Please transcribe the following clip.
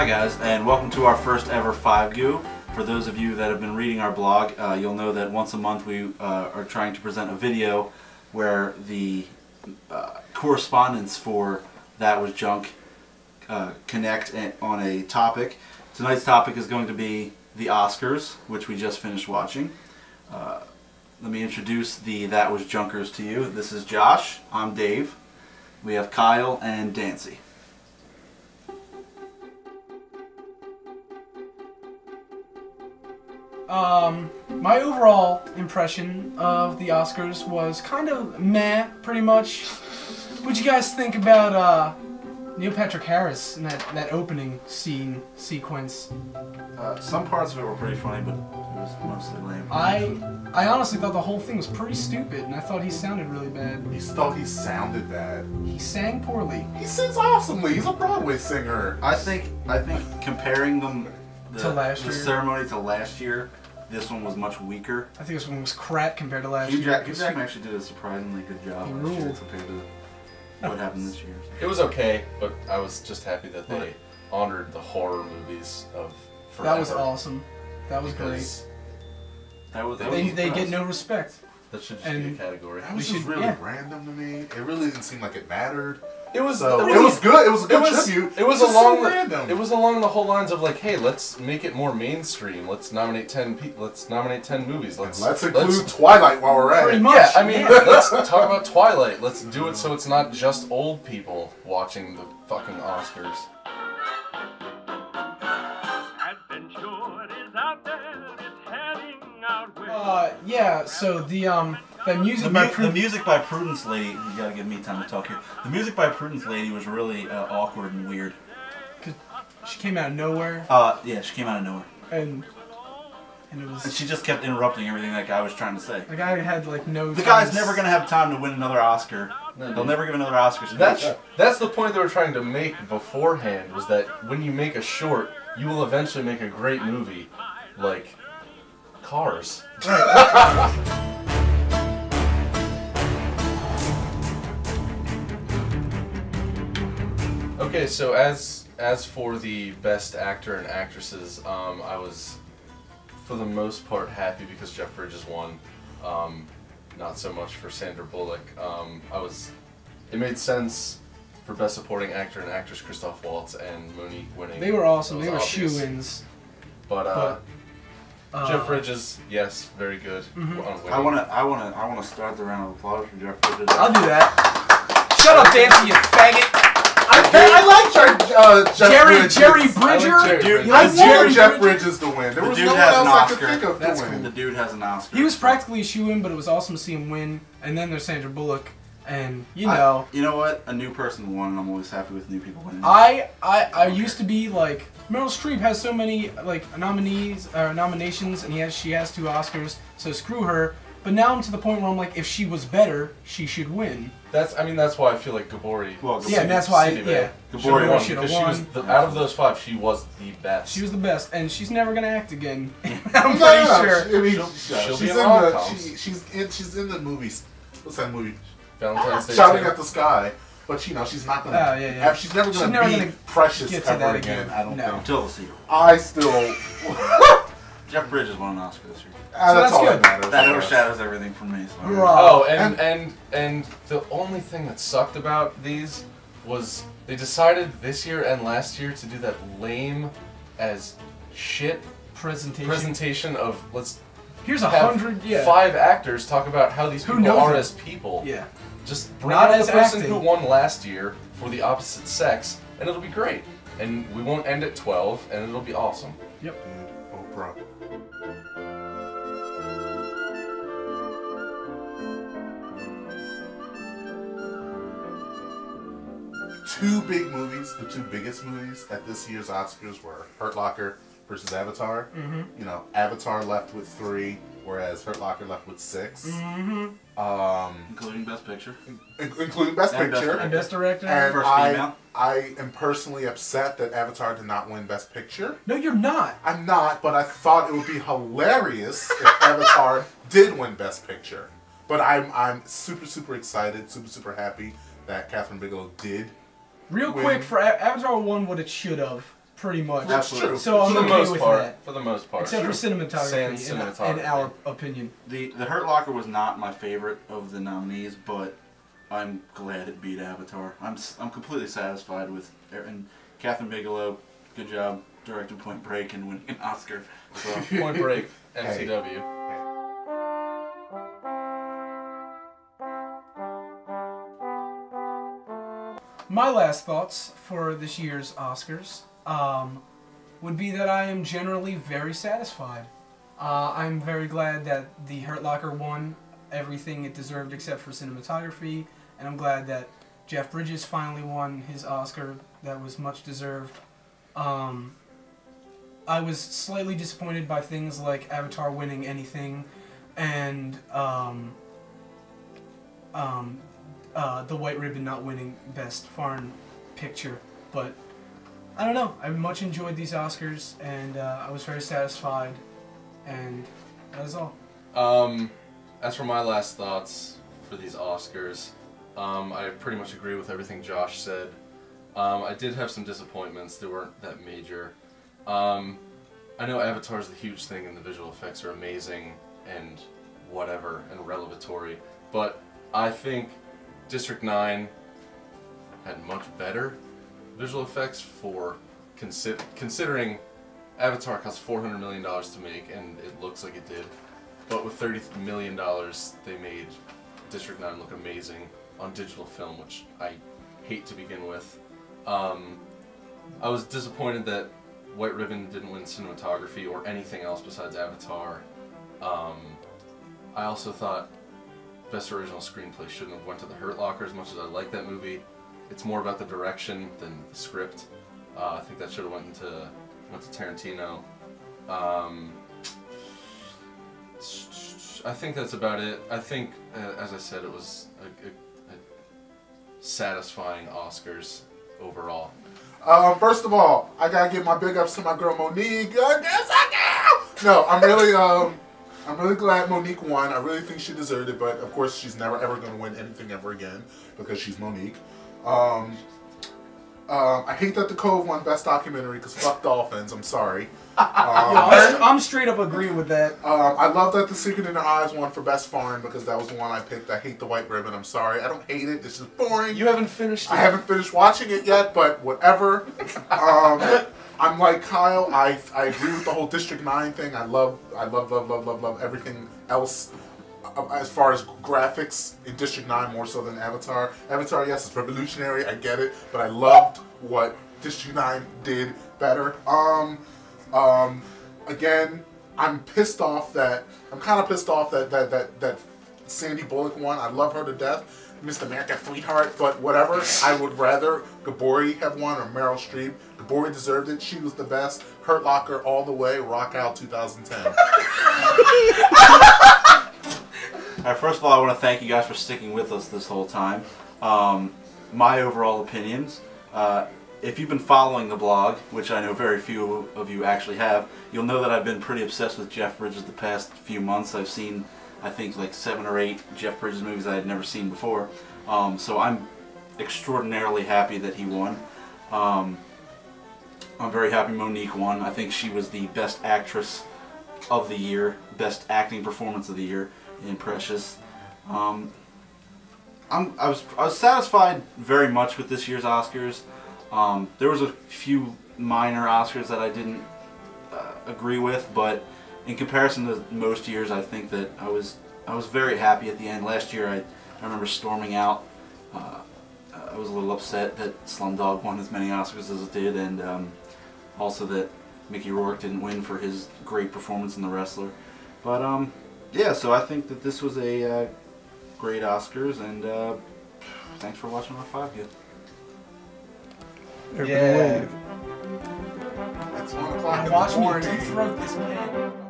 Hi guys, and welcome to our first ever Fivegoo. For those of you that have been reading our blog, you'll know that once a month we are trying to present a video where the correspondents for That Was Junk connect on a topic. Tonight's topic is going to be the Oscars, which we just finished watching. Let me introduce the That Was Junkers to you. This is Josh, I'm Dave, we have Kyle and Dancy. My overall impression of the Oscars was kind of meh, pretty much. What'd you guys think about Neil Patrick Harris in that opening sequence? Some parts of it were pretty funny, but it was mostly lame. I honestly thought the whole thing was pretty stupid, and I thought he sounded really bad. You thought he sounded bad? He sang poorly. He sings awesomely. He's a Broadway singer. I think comparing them the ceremony to last year, this one was much weaker. I think this one was crap compared to last year. Hugh Jackman actually did a surprisingly good job last year compared to what happened this year. It was okay, but I was just happy that they honored the horror movies of forever. That was awesome. That was great. They get no respect. That should just be a category. That was just really random to me. It really didn't seem like it mattered. It was good. It was a good tribute. It was along the whole lines of like, hey, let's make it more mainstream. Let's nominate 10 movies. Let's include Twilight while we're at it. Yeah, I mean, let's talk about Twilight. Let's do it so it's not just old people watching the fucking Oscars. Yeah, so the music the music by Prudence lady, you gotta give me time to talk here. The music by Prudence lady was really awkward and weird. Cause she came out of nowhere. Yeah, she came out of nowhere. And it was. And she just kept interrupting everything that guy was trying to say. The guy had like no. The guy's never gonna have time to win another Oscar. They'll never give another Oscar speech. That's the point they were trying to make beforehand. Was that when you make a short, you will eventually make a great movie, like Cars. Okay, so as for the best actor and actresses, I was for the most part happy because Jeff Bridges won. Not so much for Sandra Bullock. It made sense for best supporting actor and actress Christoph Waltz and Monique winning. They were awesome. They were shoe-ins. But Jeff Bridges, yes, very good. I wanna start the round of applause for Jeff Bridges. I'll do that. Shut up, Dancy, you faggot. I like Jerry Bridger. I want Jeff Bridges to win. There was no one else I could think of That's to win. Cool. The dude has an Oscar. He was practically a shoe-in, but it was awesome to see him win. And then there's Sandra Bullock, and you know. You know what? A new person won, and I'm always happy with new people winning. I used to be like, Meryl Streep has so many like nominations, and she has 2 Oscars, so screw her. But now I'm to the point where I'm like, if she was better, she should win. That's why I feel like Gabori. Yeah, and that's why Gabori won because she was out of those 5, she was the best. She was the best, and she's never gonna act again. I'm pretty sure. I mean, she's in the movies. What's that movie? Valentine's Day. Shouting at the Sky. But she's not gonna. She's never gonna be Precious ever again. I don't think. Until the sequel. I still. Jeff Bridges won an Oscar this year. So that's all that matters. That overshadows everything for me. So. Oh, and the only thing that sucked about these was they decided this year and last year to do that lame as shit presentation of here's 100 5 actors talk about how these people are as people. Yeah. Just bring out the person who won last year for the opposite sex, and it'll be great. And we won't end at 12, and it'll be awesome. Yep. Oprah. Two big movies, the 2 biggest movies at this year's Oscars were Hurt Locker versus Avatar. You know, Avatar left with 3, whereas Hurt Locker left with 6. Including Best Picture. Including Best Picture. And Best Director. And First female. I am personally upset that Avatar did not win Best Picture. No, you're not. I'm not, but I thought it would be hilarious if Avatar did win Best Picture. But I'm super excited, super happy that Catherine Bigelow did. Real quick, for Avatar won what it should have. pretty much. Absolutely. So I'm For the okay most with part. that. For the most part. Except for cinematography, Sans in cinematography. our opinion. The Hurt Locker was not my favorite of the nominees, but I'm glad it beat Avatar. I'm completely satisfied with and Catherine Bigelow. Good job directing Point Break and winning an Oscar. So. Point Break, MCW. My last thoughts for this year's Oscars would be that I am generally very satisfied. I'm very glad that the Hurt Locker won everything it deserved except for cinematography, and I'm glad that Jeff Bridges finally won his Oscar. That was much deserved. I was slightly disappointed by things like Avatar winning anything, and The White Ribbon not winning Best Foreign Picture, but I don't know. I much enjoyed these Oscars, and I was very satisfied, and that is all. As for my last thoughts for these Oscars, I pretty much agree with everything Josh said. I did have some disappointments. They weren't that major. I know Avatar is the huge thing, and the visual effects are amazing and whatever and revelatory, but I think District 9 had much better visual effects for considering Avatar cost $400 million to make, and it looks like it did. But with $30 million, they made District 9 look amazing on digital film, which I hate to begin with. I was disappointed that White Ribbon didn't win cinematography or anything else besides Avatar. I also thought Best Original Screenplay shouldn't have went to The Hurt Locker as much as I like that movie. It's more about the direction than the script. I think that should have went to Tarantino. I think that's about it. I think, as I said, it was a satisfying Oscars overall. First of all, I gotta give my big ups to my girl Monique. No, I'm really glad Monique won. I really think she deserved it, but of course she's never ever gonna win anything ever again because she's Monique. I hate that The Cove won Best Documentary because fuck dolphins. I'm sorry. I'm straight up agreeing with that. I love that The Secret in Her Eyes won for Best Foreign because that was the one I picked. I hate The White Ribbon. I'm sorry. I don't hate it. It's just boring. You haven't finished it. I haven't finished watching it yet, but whatever. I'm like Kyle. I agree with the whole District 9 thing. I love everything else. As far as graphics in District 9 more so than Avatar. Avatar, yes, it's revolutionary, I get it, but I loved what District 9 did better. Again, I'm kind of pissed off that Sandy Bullock won. I love her to death. Miss America Sweetheart, but whatever. I would rather Gabori have won or Meryl Streep. Gabori deserved it. She was the best. Hurt Locker all the way. Rock out 2010. Alright, first of all, I want to thank you guys for sticking with us this whole time. My overall opinions, if you've been following the blog, which I know very few of you actually have, you'll know that I've been pretty obsessed with Jeff Bridges the past few months. I've seen, I think, like 7 or 8 Jeff Bridges movies I had never seen before. So I'm extraordinarily happy that he won. I'm very happy Monique won. I think she was the best actress of the year, best acting performance of the year in Precious. I was satisfied very much with this year's Oscars. There was a few minor Oscars that I didn't agree with, but in comparison to most years, I think that I was very happy at the end. Last year, I remember storming out. I was a little upset that Slumdog won as many Oscars as it did, and also that Mickey Rourke didn't win for his great performance in The Wrestler. But yeah, so I think that this was a great Oscars, and thanks for watching our 5-View. Yeah. It's 1 o'clock in the Watch me morning. deep throat this man.